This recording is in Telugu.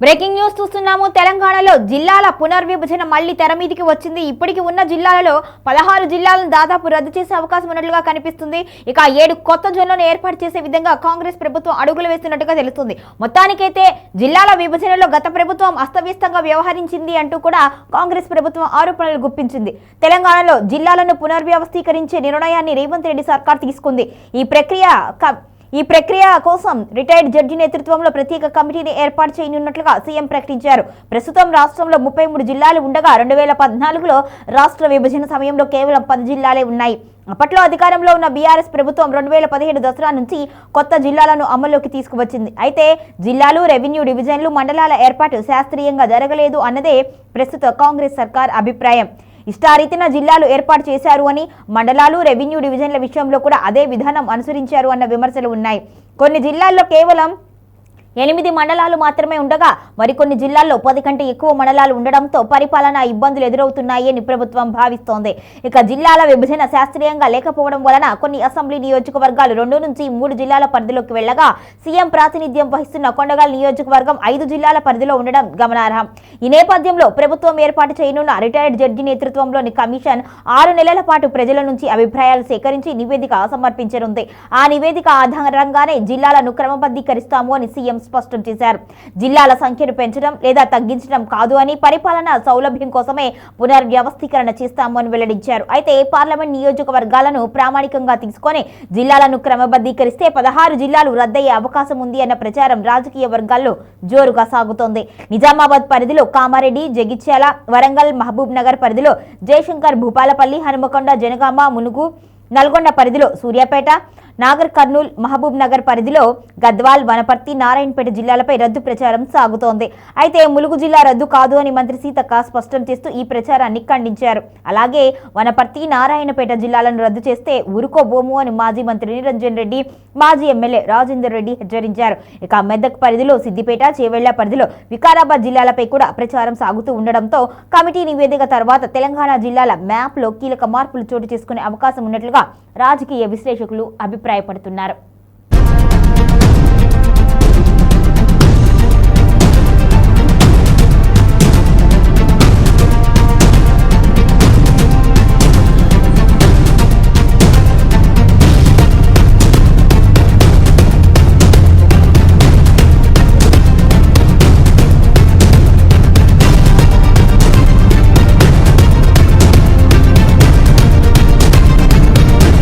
బ్రేకింగ్ న్యూస్ చూస్తున్నాము. తెలంగాణలో జిల్లాల పునర్విభజన మళ్లీ తెరమీదికి వచ్చింది. ఇప్పటికి ఉన్న జిల్లాలలో 16 జిల్లాలను దాదాపు రద్దు చేసే అవకాశం ఉన్నట్లుగా కనిపిస్తుంది. ఇక 7 కొత్త జోన్లను ఏర్పాటు చేసే విధంగా కాంగ్రెస్ ప్రభుత్వం అడుగులు వేస్తున్నట్టుగా తెలుస్తుంది. మొత్తానికైతే జిల్లాల విభజనలో గత ప్రభుత్వం అస్తవ్యస్తంగా వ్యవహరించింది అంటూ కూడా కాంగ్రెస్ ప్రభుత్వం ఆరోపణలు గుప్పించింది. తెలంగాణలో జిల్లాలను పునర్వ్యవస్థీకరించే నిర్ణయాన్ని రేవంత్ రెడ్డి సర్కార్ తీసుకుంది. ఈ ప్రక్రియ కోసం రిటైర్డ్ జడ్జి నేతృత్వంలో ప్రత్యేక కమిటీని ఏర్పాటు చేయనున్నట్లుగా సీఎం ప్రకటించారు. ప్రస్తుతం రాష్ట్రంలో 33 జిల్లాలు ఉండగా 2014లో రాష్ట్ర విభజన సమయంలో కేవలం 10 జిల్లాలే ఉన్నాయి. అప్పట్లో అధికారంలో ఉన్న బీఆర్ఎస్ ప్రభుత్వం 2017 దసరా నుంచి కొత్త జిల్లాలను అమల్లోకి తీసుకువచ్చింది. అయితే జిల్లాలు, రెవెన్యూ డివిజన్లు, మండలాల ఏర్పాటు శాస్త్రీయంగా జరగలేదు అన్నదే ప్రస్తుత కాంగ్రెస్ సర్కార్ అభిప్రాయం. ఇష్టారీతిన జిల్లాలు ఏర్పాటు చేశారు అని, మండలాలు, రెవెన్యూ డివిజన్ల విషయంలో కూడా అదే విధానం అనుసరించారు అన్న విమర్శలు ఉన్నాయి. కొన్ని జిల్లాల్లో కేవలం 8 మండలాలు మాత్రమే ఉండగా మరికొన్ని జిల్లాల్లో 10 కంటే ఎక్కువ మండలాలు ఉండడంతో పరిపాలనా ఇబ్బందులు ఎదురవుతున్నాయి అని ప్రభుత్వం భావిస్తోంది. ఇక జిల్లాల విభజన శాస్త్రీయంగా లేకపోవడం వలన కొన్ని అసెంబ్లీ నియోజకవర్గాలు 2 నుంచి 3 జిల్లాల పరిధిలోకి వెళ్లగా సీఎం ప్రాతినిధ్యం వహిస్తున్న కొండగల్ నియోజకవర్గం 5 జిల్లాల పరిధిలో ఉండడం గమనార్హం. ఈ నేపథ్యంలో ప్రభుత్వం ఏర్పాటు చేయనున్న రిటైర్డ్ జడ్జి నేతృత్వంలోని కమిషన్ 6 నెలల పాటు ప్రజల నుంచి అభిప్రాయాలు సేకరించి నివేదిక సమర్పించనుంది. ఆ నివేదిక ఆధారంగానే జిల్లాలను క్రమబద్ధీకరిస్తాము అని సీఎం స్పష్టం చేశారు. జిల్లాల సంఖ్యను పెంచడం లేదా తగ్గించడం కాదు అని, పరిపాలనా సౌలభ్యం కోసమే పునర్వ్యవస్థీకరణ చేస్తాము అని వెల్లడించారు. అయితే పార్లమెంట్ నియోజకవర్గాలను ప్రామాణికంగా తీసుకొని జిల్లాలను క్రమబద్ధీకరిస్తే 16 జిల్లాలు రద్దయ్యే అవకాశం ఉంది అన్న ప్రచారం రాజకీయ వర్గాల్లో జోరుగా సాగుతోంది. నిజామాబాద్ పరిధిలో కామారెడ్డి, జగిత్యాల, వరంగల్, మహబూబ్ నగర్ పరిధిలో జయశంకర్, భూపాలపల్లి, హనుమకొండ, జనగామ, మునుగు, నల్గొండ పరిధిలో సూర్యాపేట, నాగర్ కర్నూల్, మహబూబ్ నగర్ పరిధిలో గద్వాల్, వనపర్తి, నారాయణపేట జిల్లాలపై రద్దు ప్రచారం సాగుతోంది. అయితే ములుగు జిల్లా రద్దు కాదు అని మంత్రి సీతక్క స్పష్టం చేస్తూ ఈ ప్రచారాన్ని ఖండించారు. అలాగే వనపర్తి, నారాయణపేట జిల్లాలను రద్దు చేస్తే ఊరుకోబోము అని మాజీ మంత్రి నిరంజన్ రెడ్డి, మాజీ ఎమ్మెల్యే రాజేందర్ రెడ్డి హెచ్చరించారు. ఇక మెదక్ పరిధిలో సిద్దిపేట, చేవెళ్ల పరిధిలో వికారాబాద్ జిల్లాలపై కూడా ప్రచారం సాగుతూ ఉండడంతో కమిటీ నివేదిక తర్వాత తెలంగాణ జిల్లాల మ్యాప్లో కీలక మార్పులు చోటు చేసుకునే అవకాశం ఉన్నట్లుగా రాజకీయ విశ్లేషకులు అభిప్రాయపడుతున్నారు.